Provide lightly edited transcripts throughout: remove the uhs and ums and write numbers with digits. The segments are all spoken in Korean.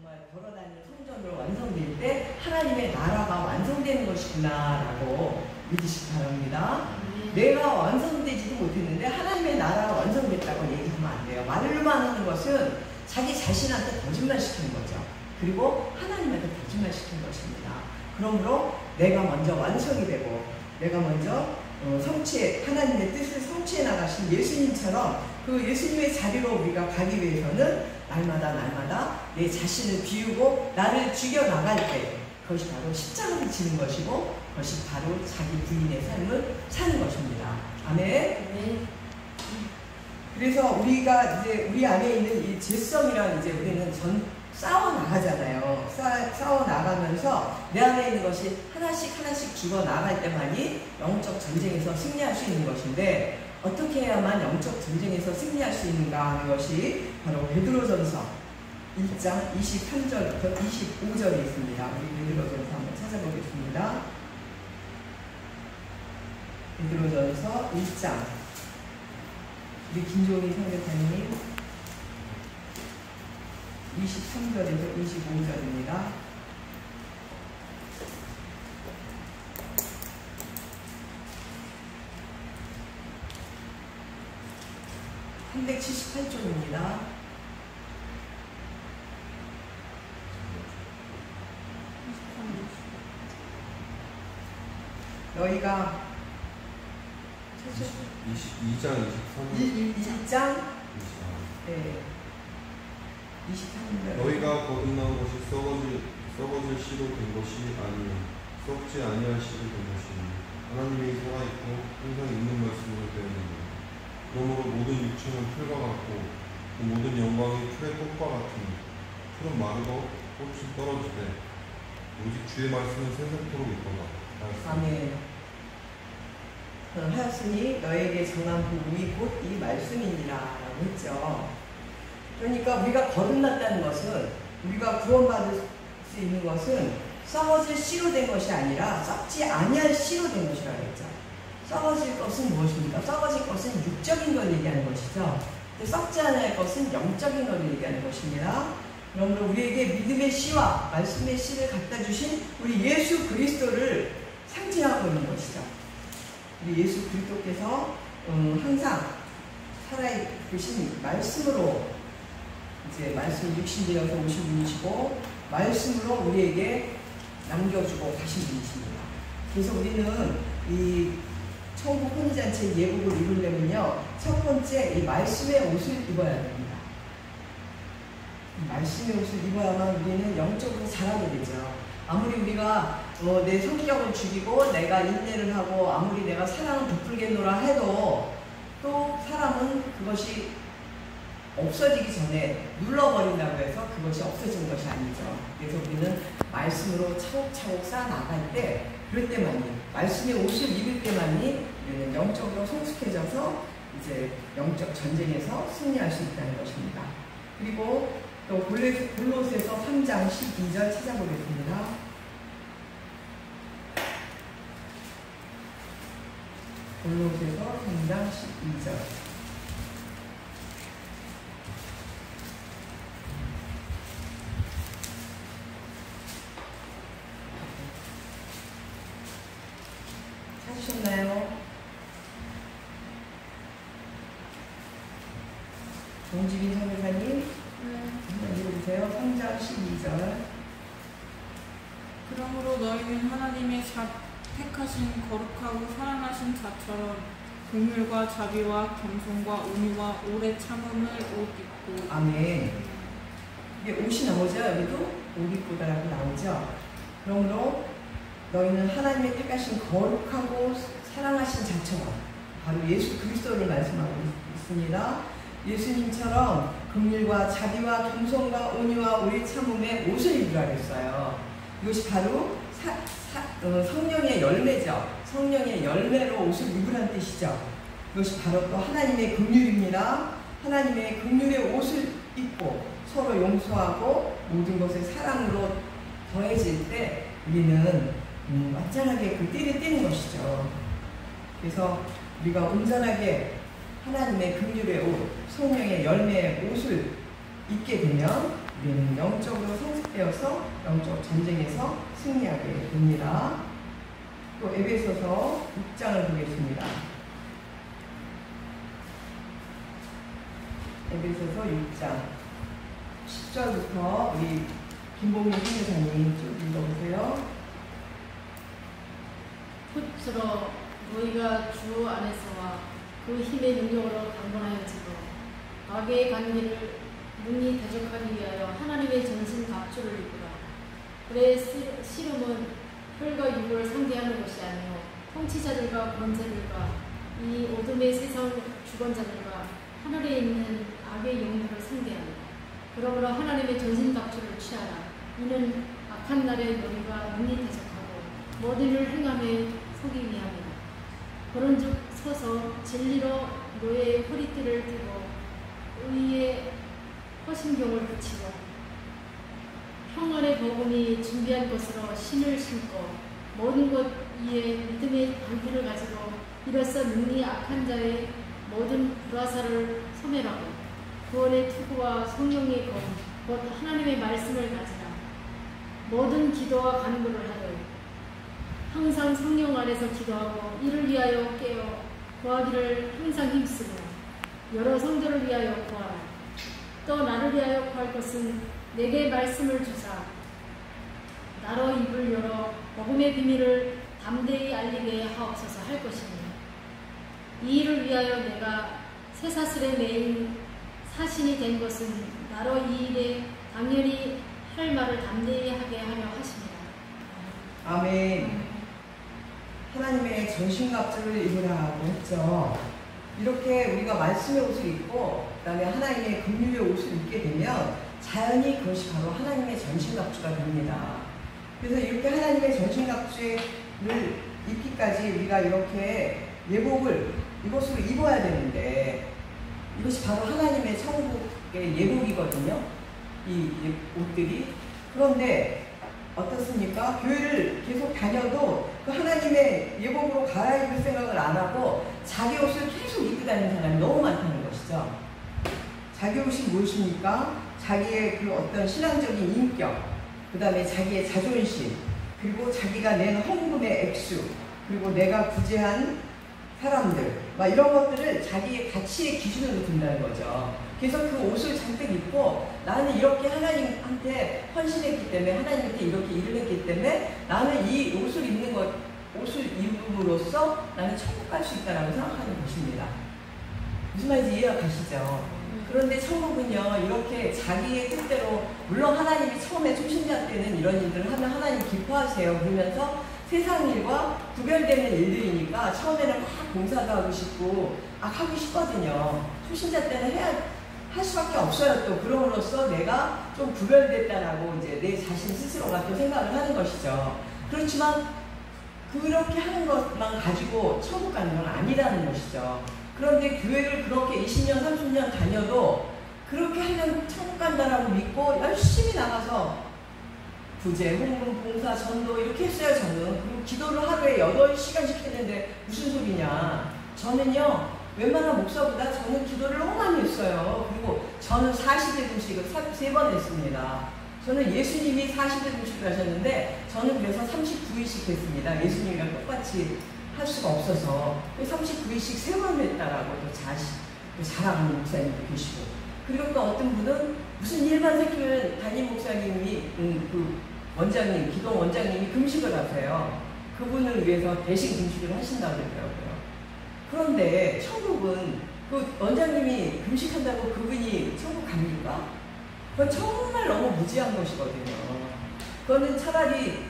정말 걸어다니는 성전으로 완성될 때 하나님의 나라가 완성되는 것이구나라고 믿으시기 바랍니다. 내가 완성되지도 못했는데 하나님의 나라가 완성됐다고 얘기하면 안 돼요. 말로만 하는 것은 자기 자신한테 거짓말 시키는 거죠. 그리고 하나님한테 거짓말 시키는 것입니다. 그러므로 내가 먼저 완성이 되고 내가 먼저 하나님의 뜻을 성취해 나가신 예수님처럼 그 예수님의 자리로 우리가 가기 위해서는 날마다 내 자신을 비우고 나를 죽여 나갈 때 그것이 바로 십자가를 지는 것이고 그것이 바로 자기 부인의 삶을 사는 것입니다. 아멘. 네. 그래서 우리가 이제 우리 안에 있는 이 죄성이랑 이제 우리는 싸워 나가잖아요. 싸워 나가면서 내 안에 있는 것이 하나씩 죽어 나갈 때만이 영적 전쟁에서 승리할 수 있는 것인데 어떻게 해야만 영적 전쟁에서 승리할 수 있는가 하는 것이 바로 베드로전서 1장 23절부터 25절에 있습니다. 우리 베드로전서 한번 찾아보겠습니다. 베드로전서 1장 우리 김종희 선교사님 23절에서 25절입니다. (378쪽입니다) 너희가 22장 1장 네. 23절 너희가 거듭난 것이 썩어질 씨로 된 것이 아니요 썩지 아니할 씨로 된 것이니 하나님이 살아있고 항상 있는 말씀으로 되었느니라. 그러므로 모든 육체는 풀과 같고 그 모든 영광이 풀의 꽃과 같으니 풀은 마르고 꽃이 떨어지되 오직 주의 말씀은 세세토록 있도다. 아멘. 하였으니 너에게 전한 복음이 곧 이 말씀이니라 라고 했죠. 그러니까 우리가 거듭났다는 것은 우리가 구원받을 수 있는 것은 썩어질 씨로 된 것이 아니라 썩지 아니할 씨로 된 것이라고 했죠. 썩어질 것은 무엇입니까? 썩어질 것은 육적인 걸 얘기하는 것이죠. 썩지 않을 것은 영적인 걸 얘기하는 것입니다. 그러므로 우리에게 믿음의 씨와 말씀의 씨를 갖다 주신 우리 예수 그리스도를 상징하고 있는 것이죠. 우리 예수 그리스도께서 항상 살아계신 말씀으로 이제 말씀이 육신되어서 오신 분이시고 말씀으로 우리에게 남겨주고 가신 분이십니다. 그래서 우리는 이 천국 혼인잔치의 예복을 입으려면요 첫 번째 이 말씀의 옷을 입어야 됩니다. 말씀의 옷을 입어야만 우리는 영적으로 자라게 되죠. 아무리 우리가 내 성격을 죽이고 내가 인내를 하고 아무리 내가 사랑을 베풀겠노라 해도 또 사람은 그것이 없어지기 전에 눌러버린다고 해서 그것이 없어지는 것이 아니죠. 그래서 우리는 말씀으로 차곡차곡 쌓아나갈 때 그럴 때만이 말씀의 옷을 입을 때만이 우리는 영적으로 성숙해져서 이제 영적 전쟁에서 승리할 수 있다는 것입니다. 그리고 또 골로새서 3장 12절 찾아보겠습니다. 골로새서 3장 12절 찾으셨나요? 정지빈 선교사님 한번 읽어주세요. 3장 12절 그러므로 너희는 하나님의 택하신 거룩하고 사랑하신 자처럼 긍휼과 자비와 겸손과 온유와 오래 참음을 옷 입고. 아멘. 이게 옷이 나오죠. 여기도 옷 입고다라고 나오죠. 그러므로 너희는 하나님의 택하신 거룩하고 사랑하신 자처럼 바로 예수 그리스도를 말씀하고 있습니다. 예수님처럼 긍휼과 자비와 겸손과 온유와 오래 참음의 옷을 입으라 그랬어요. 이것이 바로 성령의 열매죠. 성령의 열매로 옷을 입으라는 뜻이죠. 이것이 바로 또 하나님의 긍휼입니다. 하나님의 긍휼의 옷을 입고 서로 용서하고 모든 것을 사랑으로 더해질 때 우리는 완전하게 그 띠를 띠는 것이죠. 그래서 우리가 온전하게 하나님의 긍휼의 옷, 성령의 열매의 옷을 입게 되면 우리는 영적으로 성숙 회복되어서 영적 전쟁에서 승리하게 됩니다. 또 에베소서 6장을 보겠습니다. 에베소서 6장 10절부터 우리 김봉민 선교사님 좀 읽어보세요. fut으로 너희가 주 안에서와 그 힘의 능력으로 강건하여지고 악의 관계를 능히 대적하기 위하여 하나님의 전신 갑주를 입으라. 그의 씨름은 혈과 육을 상대하는 것이 아니요 통치자들과 권세들과 이 어둠의 세상 주권자들과 하늘에 있는 악의 영들을 상대하라. 그러므로 하나님의 전신 갑주를 취하라. 이는 악한 날에 너희가 능히 대적하고 모든 일을 행함에 서기 위함이라. 그런즉 서서 진리로 너의 허리띠를 띠고 의의 허심경을 붙이고 평안의 복음이 준비한 것으로 신을 신고 모든 것 위에 믿음의 방패를 가지고 이로써 능히 악한 자의 모든 불화살을 소멸하고 구원의 투구와 성령의 검 곧 하나님의 말씀을 가지라. 모든 기도와 간구를 하되 항상 성령 안에서 기도하고 이를 위하여 깨어 구하기를 항상 힘쓰고 여러 성도를 위하여 구하라. 또 나를 위하여 구할 것은 내게 말씀을 주사 나로 입을 열어 복음의 비밀을 담대히 알리게 하옵소서 할 것이니 이 일을 위하여 내가 쇠사슬에 매인 사신이 된 것은 나로 이 일에 당연히 할 말을 담대히 하게 하려 하십니다. 아멘. 하나님의 전신갑주를 입으라고 했죠. 이렇게 우리가 말씀의 옷을 입고 그다음에 하나님의 긍휼의 옷을 입게 되면 자연히 그것이 바로 하나님의 전신갑주가 됩니다. 그래서 이렇게 하나님의 전신갑주를 입기까지 우리가 이렇게 예복을 이것으로 입어야 되는데 이것이 바로 하나님의 천국의 예복이거든요. 이 옷들이. 그런데 어떻습니까? 교회를 계속 다녀도 그 하나님의 예복으로 갈아입을 생각을 안 하고 자기 옷을 계속 입고 다니는 사람이 너무 많다는 것이죠. 자기 옷이 무엇입니까? 자기의 그 어떤 신앙적인 인격, 그 다음에 자기의 자존심, 그리고 자기가 낸 헌금의 액수, 그리고 내가 구제한 사람들, 막 이런 것들을 자기의 가치의 기준으로 둔다는 거죠. 그래서 그 옷을 잔뜩 입고 나는 이렇게 하나님한테 헌신했기 때문에 하나님한테 이렇게 일을 했기 때문에 나는 이 옷을 입는 것, 옷을 입음으로써 나는 천국 갈 수 있다라고 생각하는 것입니다. 무슨 말인지 이해가 가시죠? 그런데 천국은요 이렇게 자기의 뜻대로 물론 하나님이 처음에 초신자 때는 이런 일들을 하면 하나님 기뻐하세요. 그러면서 세상 일과 구별되는 일들이니까 처음에는 막 봉사도 하고 싶고 하고 싶거든요. 초신자 때는 할 수밖에 없어요. 또 그럼으로써 내가 좀 구별됐다라고 이제 내 자신 스스로가 또 생각을 하는 것이죠. 그렇지만 그렇게 하는 것만 가지고 천국 가는 건 아니라는 것이죠. 그런데 교회를 그렇게 20년, 30년 다녀도 그렇게 하면 천국 간다라고 믿고 열심히 나가서 구제, 헌금, 봉사, 전도 이렇게 했어요. 저는. 그리고 기도를 하루에 8시간씩 했는데 무슨 소리냐. 저는요 웬만한 목사보다 저는 기도를 너무 많이 했어요. 그리고 저는 40일 금식을 3번 했습니다. 저는 예수님이 40일 금식을 하셨는데 저는 그래서 39일씩 했습니다. 예수님이랑 똑같이 할 수가 없어서 39일씩 3번 했다라고 또 자랑하는 목사님도 계시고, 그리고 또 어떤 분은 무슨 일만 생기면 담임 목사님이 그 원장님, 기동 원장님이 금식을 하세요. 그분을 위해서 대신 금식을 하신다고 그러더라고요. 그런데 천국은 그 원장님이 금식한다고 그분이 천국 갑니까? 그건 정말 너무 무지한 것이거든요. 그거는 차라리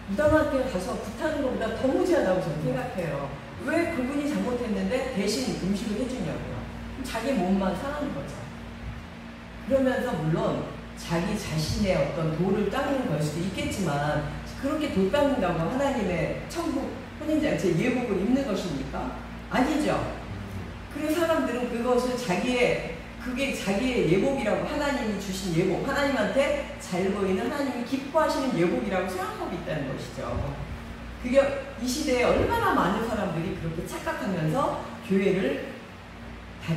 무당한테 가서 굿하는 것보다 더 무지하다고 저는 생각해요. 왜 그분이 잘못했는데 대신 금식을 해주냐고요. 자기 몸만 상하는 거죠. 그러면서 물론 자기 자신의 어떤 도를 닦는 걸 수도 있겠지만 그렇게 도 닦는다고 하나님의 천국 혼인잔치 예복을 입는 것입니까? 아니죠. 그래서 사람들은 그것을 그게 자기의 예복이라고, 하나님이 주신 예복, 하나님한테 잘 보이는 하나님이 기뻐하시는 예복이라고 생각하고 있다는 것이죠. 그게 이 시대에 얼마나 많은 사람들이 그렇게 착각하면서 교회를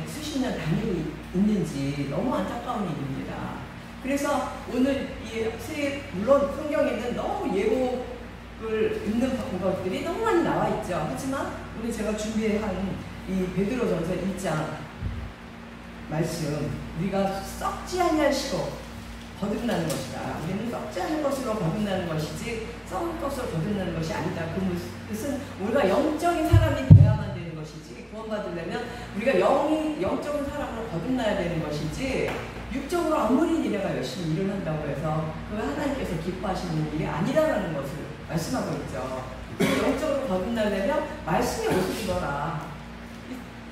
수십 년 다니고 있는지 너무 안타까운 일입니다. 그래서 오늘 이 물론 성경에는 너무 예고를 읽는 것들이 너무 많이 나와 있죠. 하지만 우리 제가 준비한 이 베드로전서 1장 말씀, 우리가 썩지 아니할 시로 거듭나는 것이다. 우리는 썩지 않은 것으로 거듭나는 것이지 썩은 것으로 거듭나는 것이 아니다. 그것은 우리가 영적인 사람이 되어야만 되는 것이지, 구원받으려면 우리가 영적인 사람으로 거듭나야 되는 것이지, 육적으로 아무리 니네가 열심히 일을 한다고 해서 그거 하나님께서 기뻐하시는 일이 아니라는 것을 말씀하고 있죠. 영적으로 거듭나려면 말씀의 옷을 입어라.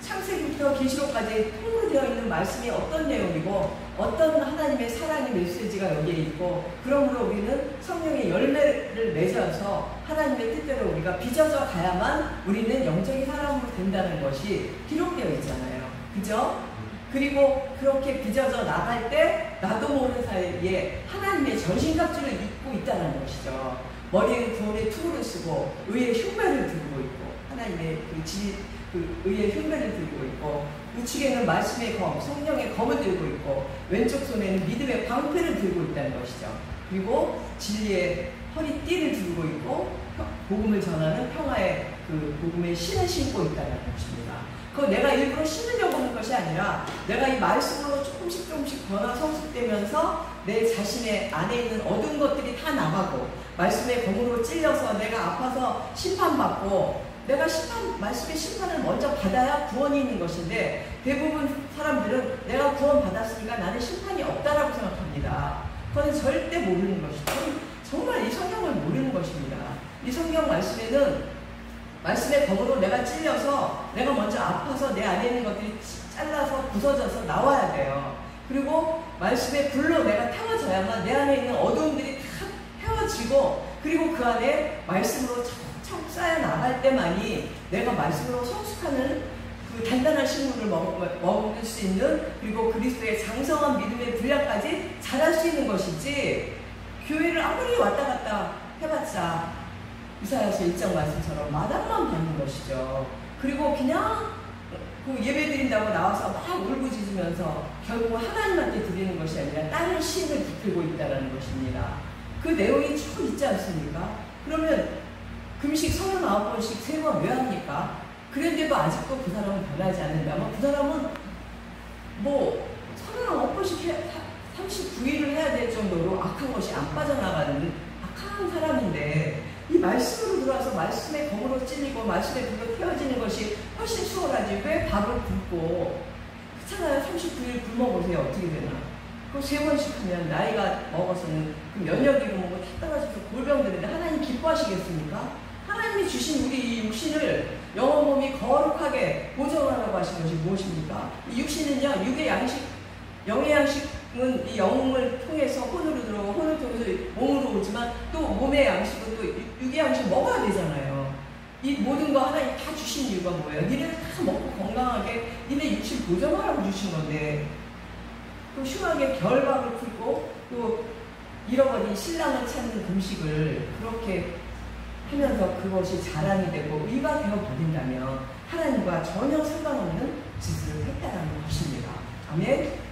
창세기부터 계시록까지 통로되어 있는 말씀이 어떤 내용이고 어떤 하나님의 사랑의 메시지가 여기에 있고, 그러므로 우리는 성령의 열매를 맺어서 하나님의 뜻대로 우리가 빚어져 가야만 우리는 영적인 사람으로 된다는 것이 기록되어 있잖아요. 그죠? 그리고 그렇게 빚어져 나갈 때 나도 모르는 사이에 하나님의 전신갑주를 입고 있다는 것이죠. 머리에 구원의 투구를 쓰고 의의 흉배를 들고 있고, 하나님의 의의 흉배를 들고 있고, 우측에는 말씀의 검, 성령의 검을 들고 있고, 왼쪽 손에는 믿음의 방패를 들고 있다는 것이죠. 그리고 진리의 허리띠를 들고 있고, 복음을 전하는 평화의 복음의 신을 신고 있다는 것입니다. 그거 내가 일부러 신으려고 하는 것이 아니라 내가 이 말씀으로 조금씩 변화 성숙되면서 내 자신의 안에 있는 어두운 것들이 다 나가고, 말씀의 검으로 찔려서 내가 아파서 심판받고, 내가 말씀의 심판을 먼저 받아야 구원이 있는 것인데, 대부분 사람들은 내가 구원 받았으니까 나는 심판이 없다라고 생각합니다. 그건 절대 모르는 것이죠. 정말 이 성경을 모르는 것입니다. 이 성경 말씀에는 말씀의 검으로 내가 찔려서 내가 먼저 아파서 내 안에 있는 것들이 잘라서 부서져서 나와야 돼요. 그리고 말씀의 불로 내가 태워져야만 내 안에 있는 어두움들이 다 태워지고, 그리고 그 안에 말씀으로 척 쌓여 나갈 때만이 내가 말씀으로 성숙하는 그 단단한 식물을 먹을 수 있는, 그리고 그리스도의 장성한 믿음의 분량까지 자랄 수 있는 것이지, 교회를 아무리 왔다 갔다 해봤자 이사야서 1장 말씀처럼 마당만 받는 것이죠. 그리고 그냥 그 예배 드린다고 나와서 막 울부짖으면서 결국 하나님한테 드리는 것이 아니라 다른 신을 붙들고 있다는 것입니다. 그 내용이 쭉 있지 않습니까? 그러면 금식 39번씩 3번 왜 합니까? 그런데도 아직도 그 사람은 변하지 않는다면 그 사람은 뭐 39번씩 39일을 해야 될 정도로 악한 것이 안 빠져나가는 악한 사람인데, 이 말씀으로 들어와서 말씀의 검으로 찔리고 말씀의 불로 태워지는 것이 훨씬 수월하지. 왜 밥을 굶고, 그렇잖아요. 39일 굶어보세요. 어떻게 되나. 그거 3번씩 하면 나이가 먹어서는 그 면역력이 뭐고 다 떨어져서 골병 드는데 하나님 기뻐하시겠습니까? 하나님이 주신 우리 이 육신을 영혼 몸이 거룩하게 보존하라고 하신 것이 무엇입니까? 이 육신은요, 육의 양식, 영의 양식은 이 영을 통해서 혼으로 들어오고 혼을 통해서 몸으로 오지만 또 몸의 양식은 또 육의 양식 먹어야 되잖아요. 이 모든 거 하나님 다 주신 이유가 뭐예요? 니네는 다 먹고 건강하게 니네 육신 보존하라고 주신 건데, 또 흉하게 결박을 풀고 또 잃어버린 신랑을 찾는 금식을 그렇게 하면서 그것이 자랑이 되고 의가 되어 버린다면 하나님과 전혀 상관없는 짓을 했다는 것입니다. 아멘.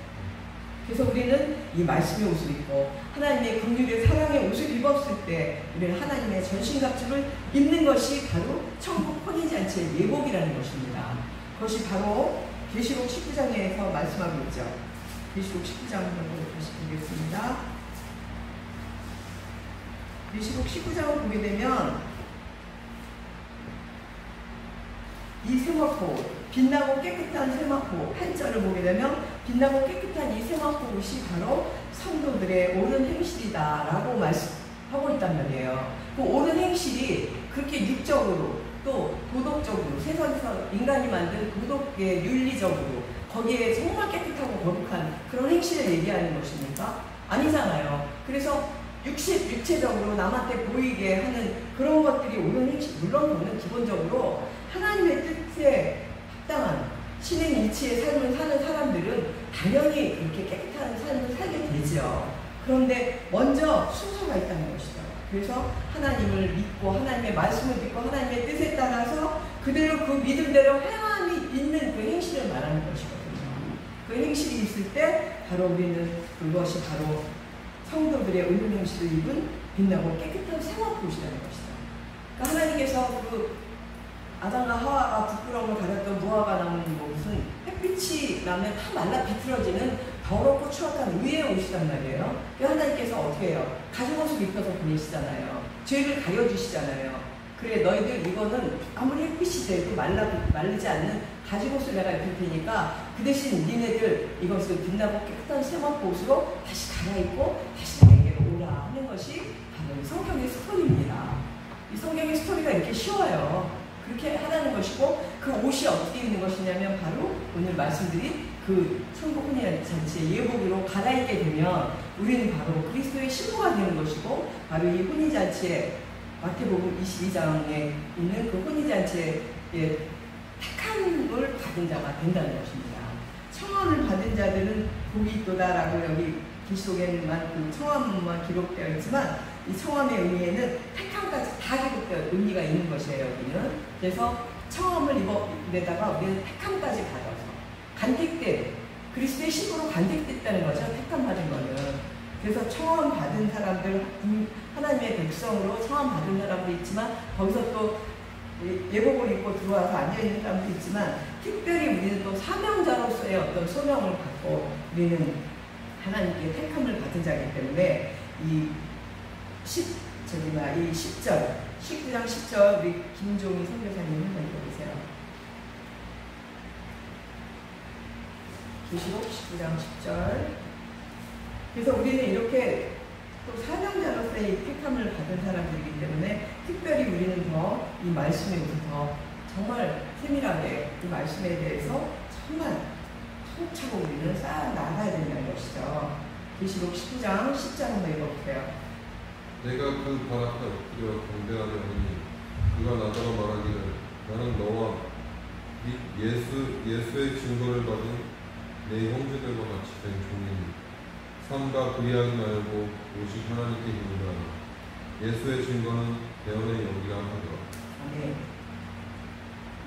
그래서 우리는 이 말씀의 옷을 입고 하나님의 긍휼의 사랑의 옷을 입었을 때 우리는 하나님의 전신갑주를 입는 것이 바로 천국 혼인잔치의 예복이라는 것입니다. 그것이 바로 계시록 19장에서 말씀하고 있죠. 계시록 19장 한번 다시 보겠습니다. 계시록 19장을 보게 되면 이 세마포, 빛나고 깨끗한 세마포 8절을 보게 되면 빛나고 깨끗한 이 세마포 옷이 바로 성도들의 옳은 행실이다 라고 말씀하고 있단 말이에요. 그 옳은 행실이 그렇게 육적으로 또 도덕적으로, 세상에서 인간이 만든 도덕의 윤리적으로 거기에 정말 깨끗하고 거룩한 그런 행실을 얘기하는 것입니까? 아니잖아요. 그래서 육체적으로 남한테 보이게 하는 그런 것들이 옳은 행실, 물론 그거는 기본적으로 하나님의 뜻에 합당한 신의 이치의 삶을 사는 사람들은 당연히 그렇게 깨끗한 삶을 살게 되죠. 그런데 먼저 순서가 있다는 것이죠. 그래서 하나님을 믿고 하나님의 말씀을 믿고 하나님의 뜻에 따라서 그대로 그 믿음대로 행함이 있는 그 행실을 말하는 것이거든요. 그 행실이 있을 때 바로 우리는 그것이 바로 성도들의 의로운 행실을 입은 빛나고 깨끗한 생활옷이라는 것이다. 그러니까 하나님께서 그 아담과 하와가 부끄러움을 가렸던 무화과 나무는 무슨 햇빛이 나면 다 말라 비틀어지는 더럽고 추악한 의의 옷이란 말이에요. 하나님께서 어떻게 해요? 가죽옷을 입혀서 보내시잖아요. 죄를 가려주시잖아요. 그래 너희들 이거는 아무리 햇빛이 돼도 마르지 않는 가죽옷을 내가 입힐 테니까 그 대신 니네들 이것을 빛나고 깨끗한 세마포옷으로 다시 갈아입고 다시 나에게로 오라 하는 것이 바로 성경의 스토리입니다. 이 성경의 스토리가 이렇게 쉬워요. 그렇게 하라는 것이고 그 옷이 어떻게 입는 것이냐면 바로 오늘 말씀드린 그 천국 혼인잔치의 예복으로 갈아입게 되면 우리는 바로 그리스도의 신부가 되는 것이고 바로 이 혼인잔치에 마태복음 22장에 있는 그 혼인잔치의 택함을 받은 자가 된다는 것입니다. 청함을 받은 자들은 복이 있도다라고 여기 계시록에만 그 청함만 기록되어 있지만 이 청함의 의미에는 택함까지 다 기록되어 의미가 있는 것이에요. 여기는. 그래서 청함을 입어내다가 우리는 택함까지 받아서 간택된 그리스도의 신부로 간택됐다는 거죠. 택함 받은 거는. 그래서 청함 받은 사람들 하나님의 백성으로 청함 받은 사람도 있지만 거기서 또 예복을 입고 들어와서 앉아있는 사람도 있지만 특별히 우리는 또 사명자로서의 어떤 소명을 받고 우리는 하나님께 택함을 받은 자이기 때문에 이 10절 19장 10절 우리 김종희 선교사님 한번 읽어보세요. 계시록 19장 10절. 그래서 우리는 이렇게 또 사명자로서의 택함을 받은 사람들이기 때문에 특별히 우리는 더 이 말씀에 더 정말 세밀하게 이 말씀에 대해서 정말 차곡차곡 우리는 쌓아 나가야 된다는 것이죠. 계시록 19장 10절 한번 읽어보세요. 내가 그 발 앞에 엎드려 경배하려 하니 그가 나더러 말하기를 나는 너와 및 예수의 증거를 받은 내 형제들과 같이 된 종이니 삼가 그리하지 말고 오직 하나님께 힘을 다하라. 예수의 증거는 대언의 영이라 하더라. 네.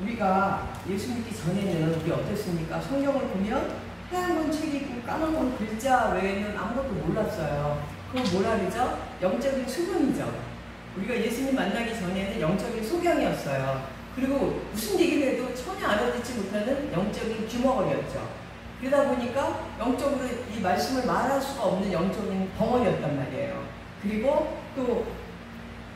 우리가 예수 믿기 전에는 우리 어땠습니까? 성경을 보면 하얀 건 책이고 까만 건 글자 외에는 아무것도 몰랐어요. 그건 뭐라 그러죠? 영적인 소경이죠. 우리가 예수님 만나기 전에는 영적인 소경이었어요. 그리고 무슨 얘기를 해도 전혀 알아듣지 못하는 영적인 귀머거리였죠. 그러다 보니까 영적으로 이 말씀을 말할 수가 없는 영적인 벙어리였단 말이에요. 그리고 또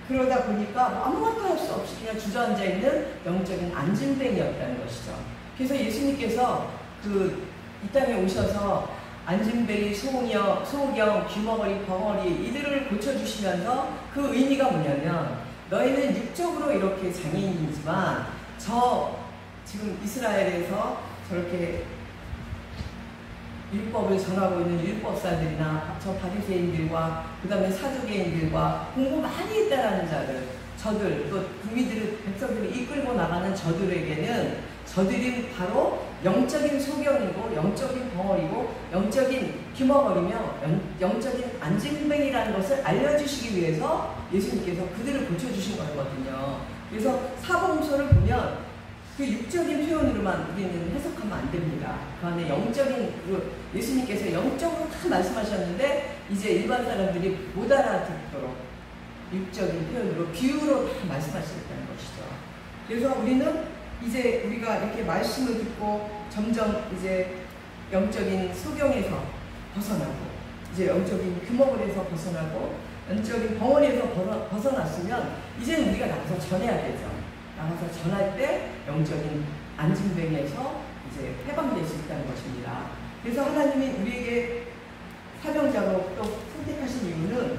그러다 보니까 아무것도 할 수 없이 그냥 주저앉아 있는 영적인 안진뱅이였다는 것이죠. 그래서 예수님께서 이 땅에 오셔서 안진뱅이, 소경, 귀머거리, 벙어리 이들을 고쳐주시면서 그 의미가 뭐냐면 너희는 육적으로 이렇게 장애인이지만 지금 이스라엘에서 저렇게 율법을 전하고 있는 율법사들이나 저 바리새인들과 그 다음에 사두개인들과 공부 많이 했다라는 자들, 저들 또 백성들을 이끌고 나가는 저들에게는 저들이 바로 영적인 소경이고 영적인 벙어리고 영적인 귀머거리며 영적인 안진뱅이라는 것을 알려주시기 위해서 예수님께서 그들을 고쳐주신 거거든요. 그래서 사복음서를 보면 그 육적인 표현으로만 우리는 해석하면 안 됩니다. 그 안에 영적인, 예수님께서 영적으로 다 말씀하셨는데 이제 일반 사람들이 못 알아듣도록 육적인 표현으로 비유로 다 말씀하셨다는 것이죠. 그래서 우리는 이제 우리가 이렇게 말씀을 듣고 점점 이제 영적인 소경에서 벗어나고 이제 영적인 규모에서 벗어나고 영적인 벙어리에서 벗어났으면 이제는 우리가 나가서 전해야 되죠. 나가서 전할 때 영적인 안진뱅에서 이제 해방될 수 있다는 것입니다. 그래서 하나님이 우리에게 사명자로 또 선택하신 이유는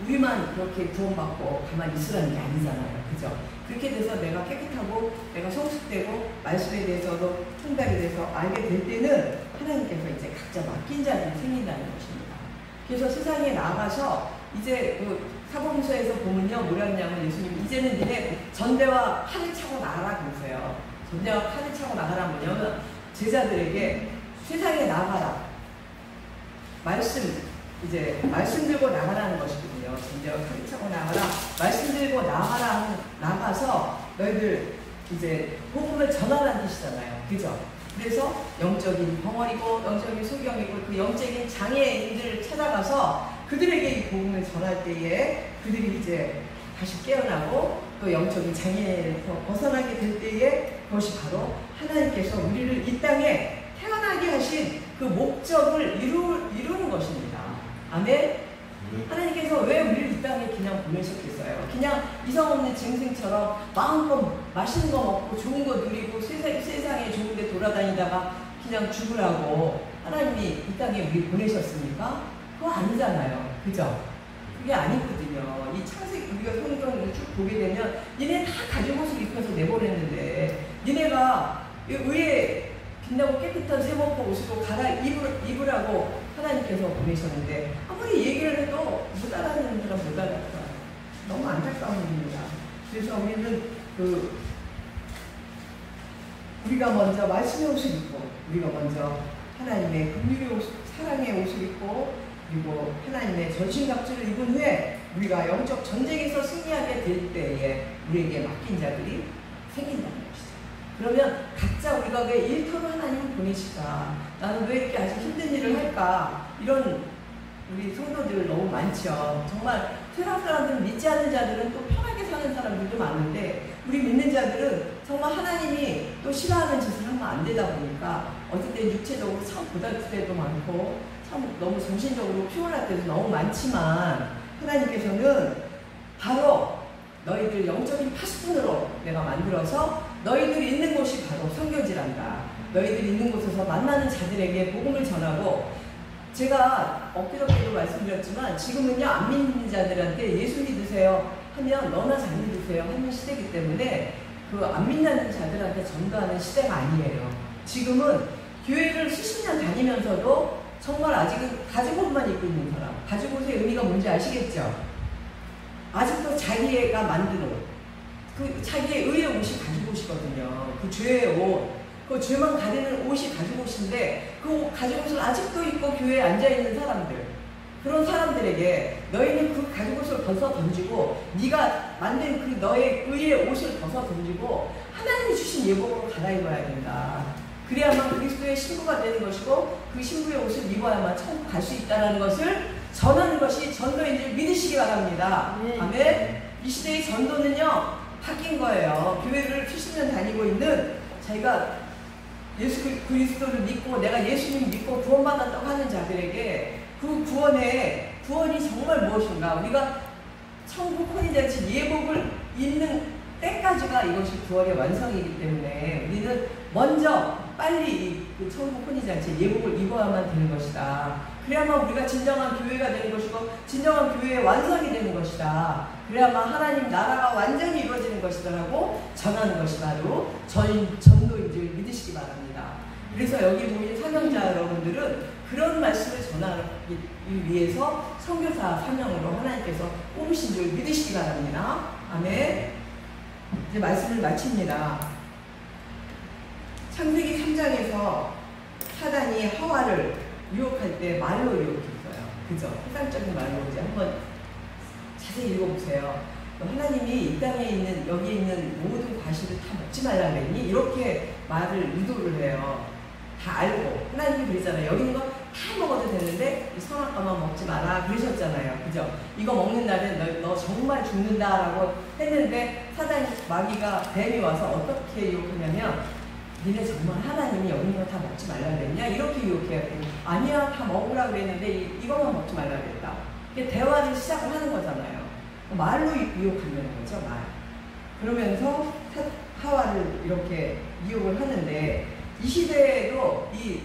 우리만 그렇게 구원받고 가만히 있으라는 게 아니잖아요. 그죠? 그렇게 돼서 내가 깨끗하고 내가 성숙되고 말씀에 대해서도 통달에 대해서 알게 될 때는 하나님께서 이제 각자 맡긴 자들이 생긴다는 것입니다. 그래서 세상에 나가서 이제 사복음서에서 보면요, 뭐라냐면 예수님 이제는 니네 전대와 칼을 차고 나가라 그러세요. 전대와 칼을 차고 나가라 뭐냐면 제자들에게 세상에 나가라. 말씀 들고 나가라는 것이거든요. 전대와 칼을 차고 나가라. 말씀 들고 나가서 너희들 이제 복음을 전하라는 뜻이잖아요. 그죠? 그래서 영적인 벙어리고 영적인 소경이고 그 영적인 장애인들을 찾아가서 그들에게 이 복음을 전할 때에 그들이 이제 다시 깨어나고 또 영적인 장애에서 벗어나게 될 때에 그것이 바로 하나님께서 우리를 이 땅에 태어나게 하신 그 목적을 이루는 것입니다. 아멘. 하나님께서 왜 우리를 이 땅에 그냥 보내셨겠어요? 그냥 이성 없는 짐승처럼 마음껏 맛있는 거 먹고 좋은 거 누리고 세상에 좋은 데 돌아다니다가 그냥 죽으라고 하나님이 이 땅에 우리 보내셨습니까? 그거 아니잖아요. 그죠? 그게 아니거든요. 이 창세기 우리가 성경을 쭉 보게 되면 니네 다 가죽 옷을 입혀서 내보냈는데 니네가 의에 빛나고 깨끗한 세번포 옷으로 입으라고 하나님께서 보내셨는데 아무리 얘기를 해도 못 알아듣는 사람 못 알아듣어요. 너무 안타까운 일입니다. 그래서 우리는 우리가 먼저 말씀의 옷을 입고 우리가 먼저 하나님의 긍휼의 옷, 사랑의 옷을 입고 그리고 하나님의 전신갑주를 입은 후에 우리가 영적 전쟁에서 승리하게 될 때에 우리에게 맡긴 자들이 생긴다는 것이죠. 그러면 각자 우리가 왜 일터로 하나님을 보내실까? 나는 왜 이렇게 아주 힘든 일을 할까? 이런 우리 성도들 너무 많죠. 정말 세상 사람들은 믿지 않는 자들은 또 편하게 사는 사람들도 많은데 우리 믿는 자들은 정말 하나님이 또 싫어하는 짓을 하면 안 되다 보니까 어떨 때 육체적으로 참 고달플 때도 많고 참 너무 정신적으로 피곤할 때도 너무 많지만 하나님께서는 바로 너희들 영적인 파수꾼으로 내가 만들어서 너희들 있는 곳이 바로 선교지란다. 너희들 있는 곳에서 만나는 자들에게 복음을 전하고 제가 엊그저께도 말씀드렸지만 지금은요 안 믿는 자들한테 예수 믿으세요 하면 너나 잘 믿으세요 하는 시대이기 때문에 그 안 믿는 자들한테 전도하는 시대가 아니에요. 지금은 교회를 수십 년 다니면서도 정말 아직은 가죽옷만 입고 있는 사람, 가죽옷의 의미가 뭔지 아시겠죠? 아직도 자기가 만든 옷, 그 자기의 의의 옷이 가죽옷이거든요. 그 죄의 옷, 그 죄만 가리는 옷이 가죽옷인데 그 가죽옷을 아직도 입고 교회에 앉아있는 사람들, 그런 사람들에게 너희는 그 가죽옷을 벗어 던지고 네가 만든 그 너의 의의 옷을 벗어 던지고 하나님이 주신 예복으로 갈아입어야 된다. 그래야만 그리스도의 신부가 되는 것이고 그 신부의 옷을 입어야만 천국 갈 수 있다는 것을 전하는 것이 전도인 줄 믿으시기 바랍니다. 네. 아멘. 이 시대의 전도는요 바뀐 거예요. 교회를 수십 년 다니고 있는 자기가 예수 그리스도를 믿고 내가 예수님 믿고 구원받았다고 하는 자들에게 그 구원이 정말 무엇인가, 우리가 천국 혼인잔치 예복을 입는 때까지가 이것이 구원의 완성이기 때문에 우리는 먼저 빨리 그 천국 혼인잔치 예복을 입어야만 되는 것이다. 그래야만 우리가 진정한 교회가 되는 것이고 진정한 교회의 완성이 되는 것이다. 그래야만 하나님 나라가 완전히 이루어지는 것이다라고 전하는 것이 바로 전도인 줄 믿으시기 바랍니다. 그래서 여기 모인 사명자 여러분들은 그런 말씀을 전하기 위해서 선교사 사명으로 하나님께서 뽑으신 줄 믿으시기 바랍니다. 아멘. 이제 말씀을 마칩니다. 창세기 3장에서 사단이 하와를 유혹할 때 말로 유혹했어요. 그죠? 세상적인 말로 이제 한번 자세히 읽어보세요. 하나님이 이 땅에 있는 여기 있는 모든 과실을 다 먹지 말라 그랬니? 이렇게 말을 유도를 해요. 다 알고 하나님이 그랬잖아요. 여기 있는 거 다 먹어도 되는데 이 선악과만 먹지 마라 그러셨잖아요. 그죠? 이거 먹는 날은 너 정말 죽는다라고 했는데 사단 마귀가 뱀이 와서 어떻게 유혹하냐면 니네 정말 하나님이 여기 있는 거 다 먹지 말라 그랬냐? 이렇게 유혹해요. 아니야 다 먹으라 그랬는데 이것만 먹지 말라 그랬다. 이게 대화를 시작을 하는 거잖아요. 말로 유혹한다는 거죠. 말. 그러면서 하와를 이렇게 유혹을 하는데 이 시대에도 이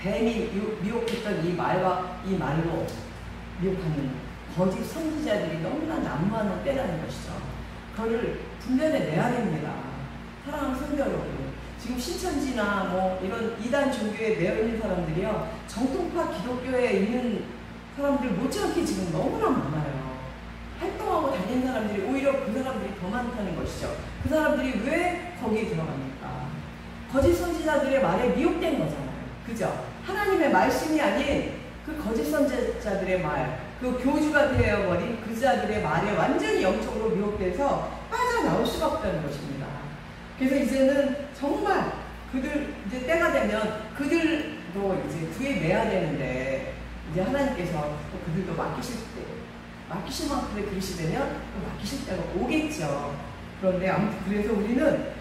뱀이 미혹했던 이 말과 이 말로 미혹하는 거짓 선지자들이 너무나 난무하는 때라는 것이죠. 그거를 분별해내야 됩니다. 사랑하는 성도 여러분, 지금 신천지나 뭐 이런 이단 종교에 매여 있는 사람들이요, 정통파 기독교에 있는 사람들 못지않게 지금 너무나 많아요. 활동하고 다니는 사람들이 오히려 그 사람들이 더 많다는 것이죠. 그 사람들이 왜 거기에 들어갑니까? 거짓 선지자들의 말에 미혹된 거잖아요. 그죠? 하나님의 말씀이 아닌 그 거짓 선지자들의 말, 그 교주가 되어버린 그 자들의 말에 완전히 영적으로 미혹돼서 빠져나올 수가 없다는 것입니다. 그래서 이제는 정말 그들 이제 때가 되면 그들도 이제 구해내야 되는데 이제 하나님께서 또 그들도 맡기실 만큼의 그릇이 되면 또 맡기실 때가 오겠죠. 그런데 아무튼 그래서 우리는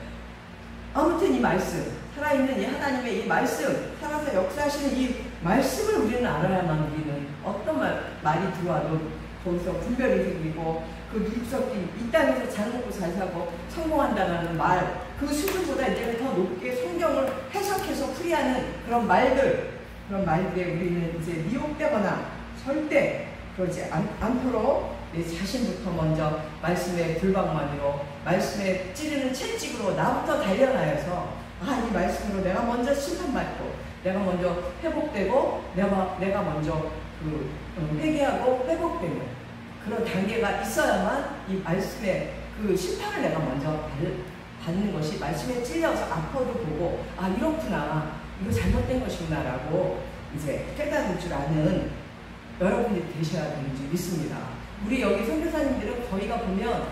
아무튼 이 말씀, 살아있는 이 하나님의 이 말씀, 살아서 역사하시는 이 말씀을 우리는 알아야만 우리는 어떤 말이 들어와도 거기서 분별이 생기고 그 미국석이 이 땅에서 잘 먹고 잘 사고 성공한다는 말, 그 수준보다 이제는 더 높게 성경을 해석해서 풀이하는 그런 말들에 우리는 이제 미혹되거나 절대 그러지 않도록 내 자신부터 먼저 말씀의 불방만으로, 말씀에 찌르는 채찍으로 나부터 단련하여서 이 말씀으로 내가 먼저 심판받고, 내가 먼저 회복되고, 내가 먼저 회개하고 회복되는 그런 단계가 있어야만 이 말씀의 그 심판을 내가 먼저 받는 것이, 말씀에 찔려서 아파도 보고 이렇구나, 이거 잘못된 것이구나 라고 이제 깨달을 줄 아는 여러분들이 되셔야 되는 줄 믿습니다. 우리 여기 선교사님들은 저희가 보면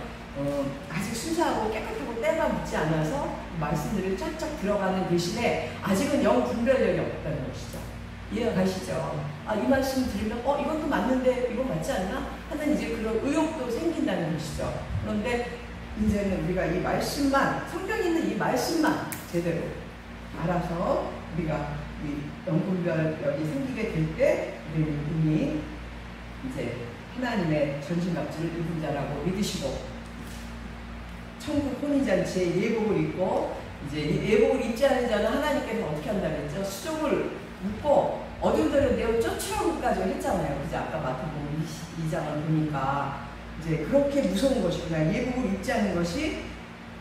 아직 순수하고 깨끗하고 때가 묻지 않아서 말씀들을 쫙쫙 들어가는 대신에 아직은 영 분별력이 없다는 것이죠. 이해가 가시죠? 이 말씀 들으면 이것도 맞는데 이거 맞지 않나? 하는 이제 그런 의욕도 생긴다는 것이죠. 그런데 이제는 우리가 이 말씀만, 성경에 있는 이 말씀만 제대로 알아서 우리가 이 영분별력이 생기게 될 때 우리는 이미 이제 하나님의 전신갑주를 입은 자라고 믿으시고, 천국 혼인잔치에 예복을 입고, 이제 이 예복을 입지 않은 자는 하나님께서 어떻게 한다 그랬죠? 수종을 묶고 어둠들을 내어 쫓아오기까지 했잖아요. 그죠? 아까 마태복음 22장을 보니까 이제 그렇게 무서운 것이구나, 예복을 입지 않은 것이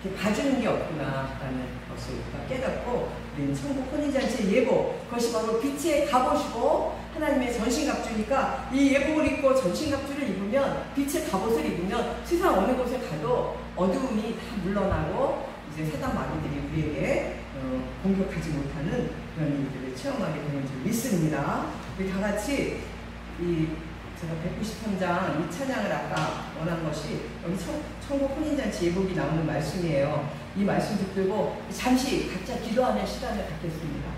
이렇게 봐주는 게 없구나 라는 것을 우리가 깨닫고, 우리는 천국 혼인잔치의 예복, 그것이 바로 빛의 갑옷이고 하나님의 전신갑주니까 이 예복을 입고 전신갑주를 입으면, 빛의 갑옷을 입으면 세상 어느 곳에 가도 어두움이 다 물러나고 이제 사단 마귀들이 우리에게 공격하지 못하는 그런 일들을 체험하게 되는 줄 믿습니다. 우리 다 같이 제가 193장 이 찬양을 아까 원한 것이 여기 천국 혼인잔치 예복이 나오는 말씀이에요. 이 말씀 붙들고 잠시 각자 기도하는 시간을 갖겠습니다.